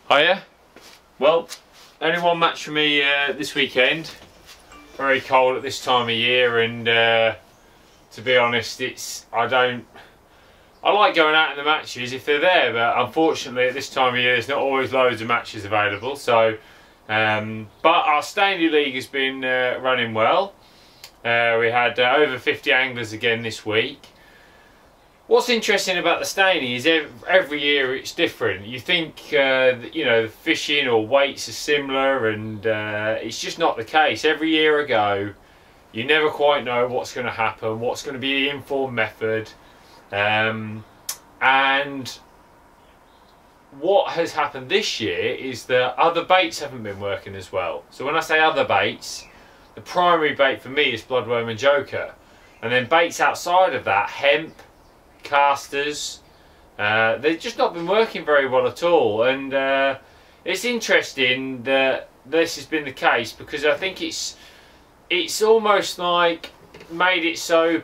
Hiya. Well, only one match for me this weekend. Very cold at this time of year, and to be honest, I like going out in the matches if they're there, but unfortunately at this time of year there's not always loads of matches available. So, but our Stainy League has been running well. We had over 50 anglers again this week. What's interesting about the Stainy is every year it's different. You think you know, the fishing or weights are similar, and it's just not the case. Every year ago, you never quite know what's going to happen, what's going to be the informed method, and what has happened this year is that other baits haven't been working as well. So when I say other baits, the primary bait for me is bloodworm and joker, and then baits outside of that, hemp, casters, they've just not been working very well at all. And it's interesting that this has been the case, because I think it's almost like made it so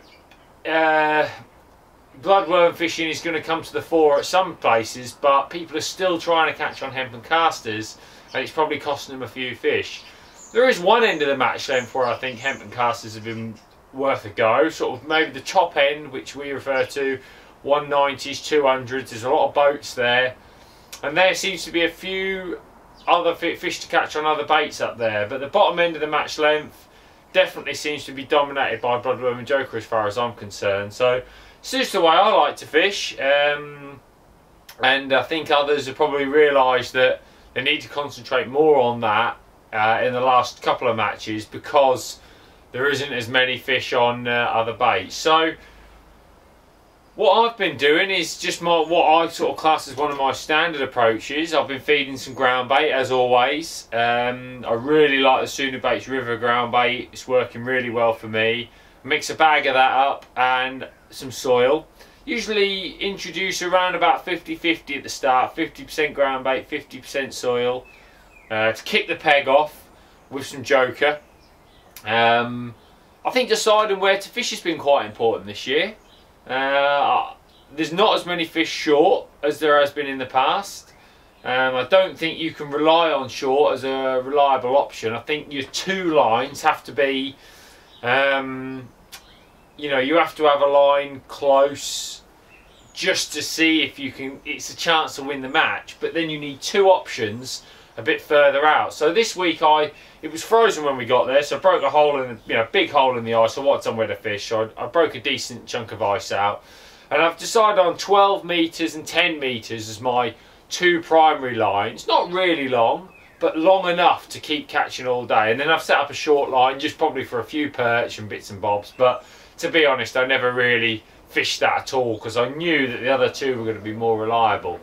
bloodworm fishing is going to come to the fore at some places, but people are still trying to catch on hemp and casters, and it's probably costing them a few fish. There is one end of the match length where I think hemp and casters have been worth a go, sort of maybe the top end, which we refer to 190s, 200s. There's a lot of boats there, and there seems to be a few other fish to catch on other baits up there, but the bottom end of the match length definitely seems to be dominated by bloodworm and joker as far as I'm concerned. So it's just the way I like to fish, and I think others have probably realised that they need to concentrate more on that in the last couple of matches, because there isn't as many fish on other baits. So what I've been doing is just what I sort of class as one of my standard approaches. I've been feeding some ground bait as always. I really like the Sooner Baits River ground bait. It's working really well for me. Mix a bag of that up and some soil. Usually introduce around about 50-50 at the start. 50% ground bait, 50% soil, to kick the peg off with some joker. I think deciding where to fish has been quite important this year. There's not as many fish short as there has been in the past. I don't think you can rely on short as a reliable option. I think your two lines have to be, you know, you have to have a line close just to see if you can, it's a chance to win the match, but then you need two options a bit further out. So this week it was frozen when we got there, so I broke a hole in the, you know, big hole in the ice. I wanted somewhere to fish, so I broke a decent chunk of ice out, and I've decided on 12 metres and 10 metres as my two primary lines. Not really long, but long enough to keep catching all day. And then I've set up a short line just probably for a few perch and bits and bobs, but to be honest, I never really fished that at all because I knew that the other two were going to be more reliable.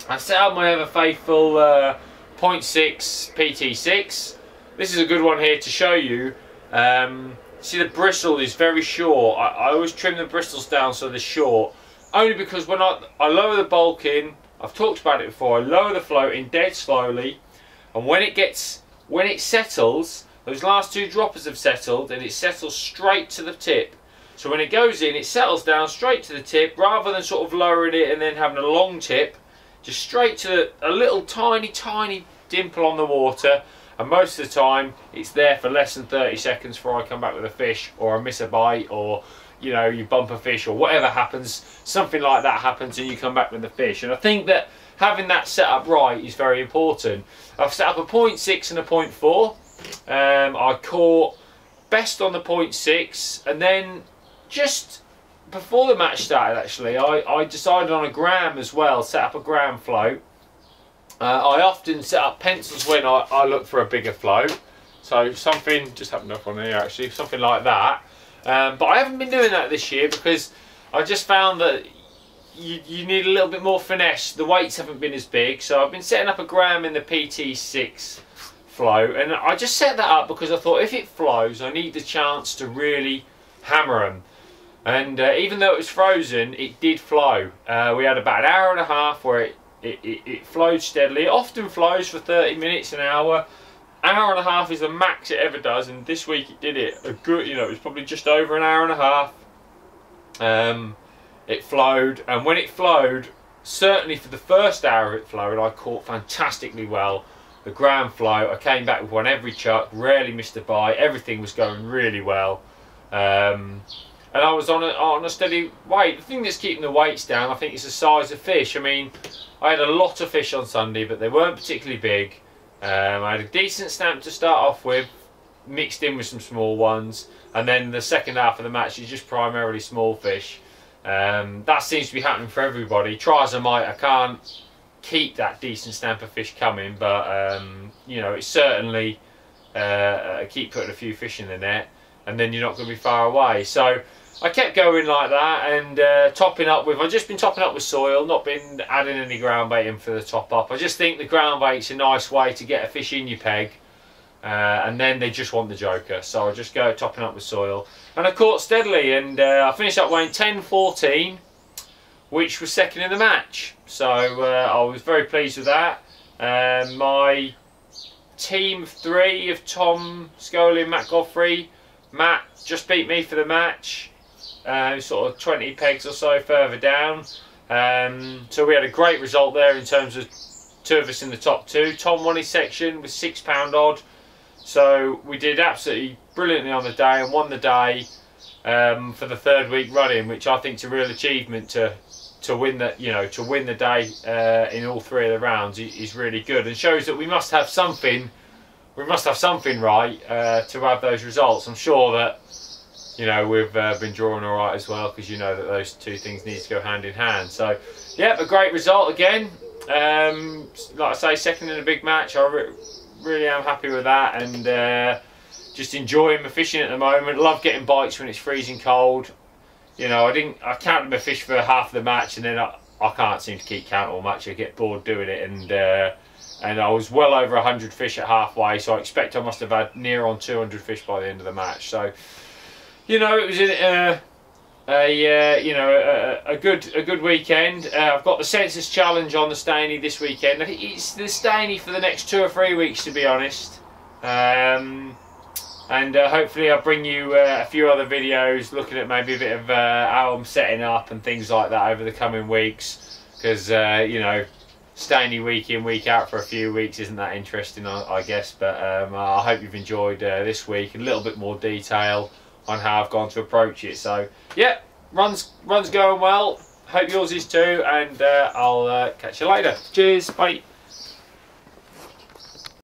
I set up my ever faithful 0.6 PT6. This is a good one here to show you. See, the bristle is very short. I always trim the bristles down so they're short, only because when I lower the bulk in, I've talked about it before, I lower the float in dead slowly, and when it settles, those last two droppers have settled, and it settles straight to the tip. So when it goes in, it settles down straight to the tip, rather than sort of lowering it and then having a long tip, just straight to a little tiny dimple on the water. And most of the time it's there for less than 30 seconds before I come back with a fish, or I miss a bite, or you know, you bump a fish, or whatever happens, something like that happens and you come back with the fish. And I think that having that set up right is very important. I've set up a 0.6 and a 0.4. I caught best on the 0.6, and then just before the match started actually, I decided on a gram as well, set up a gram float. I often set up pencils when I look for a bigger float, so something just happened up on here actually, something like that. But I haven't been doing that this year because I just found that you need a little bit more finesse. The weights haven't been as big, so I've been setting up a gram in the PT6 float, and I just set that up because I thought if it flows, I need the chance to really hammer them. And even though it was frozen, it did flow. We had about an hour and a half where it flowed steadily. It often flows for 30 minutes, an hour. Hour and a half is the max it ever does, and this week it did it a good, you know, it was probably just over an hour and a half. It flowed, and when it flowed, certainly for the first hour of it flowing, I caught fantastically well. The ground flow, I came back with one every chuck, rarely missed a bite, everything was going really well. And I was on a steady weight. The thing that's keeping the weights down, I think, is the size of fish. I mean, I had a lot of fish on Sunday, but they weren't particularly big. I had a decent stamp to start off with, mixed in with some small ones, and then the second half of the match is just primarily small fish. That seems to be happening for everybody. Try as I might, I can't keep that decent stamp of fish coming, but you know, it's certainly keep putting a few fish in the net, and then you're not going to be far away. So I kept going like that, and topping up with, I've just been topping up with soil, not been adding any ground bait in for the top up. I just think the ground bait's a nice way to get a fish in your peg, and then they just want the joker. So I just go topping up with soil, and I caught steadily, and I finished up weighing 10.14, which was second in the match. So I was very pleased with that. My team of 3 of Tom Scully and Matt Godfrey, Matt just beat me for the match, sort of 20 pegs or so further down. So we had a great result there in terms of 2 of us in the top 2. Tom won his section with £6 odd. So we did absolutely brilliantly on the day and won the day for the 3rd week running, which I think is a real achievement to win that, you know, to win the day in all 3 of the rounds is really good, and shows that we must have something. We must have something right to have those results. I'm sure that, you know, we've been drawing all right as well, because you know that those 2 things need to go hand in hand. So, yeah, a great result again. Like I say, second in a big match. I really am happy with that, and just enjoying my fishing at the moment. Love getting bites when it's freezing cold. You know, I counted my fish for half of the match, and then I can't seem to keep count all match. I get bored doing it, and I was well over 100 fish at halfway, so I expect I must have had near on 200 fish by the end of the match. So, you know, it was a good weekend. I've got the census challenge on the Stainy this weekend. I think it's the Stainy for the next 2 or 3 weeks, to be honest. And hopefully I'll bring you a few other videos looking at maybe a bit of how I'm setting up and things like that over the coming weeks, because you know, Stainy week in week out for a few weeks isn't that interesting, I guess. But I hope you've enjoyed this week, a little bit more detail on how I've gone to approach it. So yeah, run's going well. Hope yours is too, and I'll catch you later. Cheers, bye.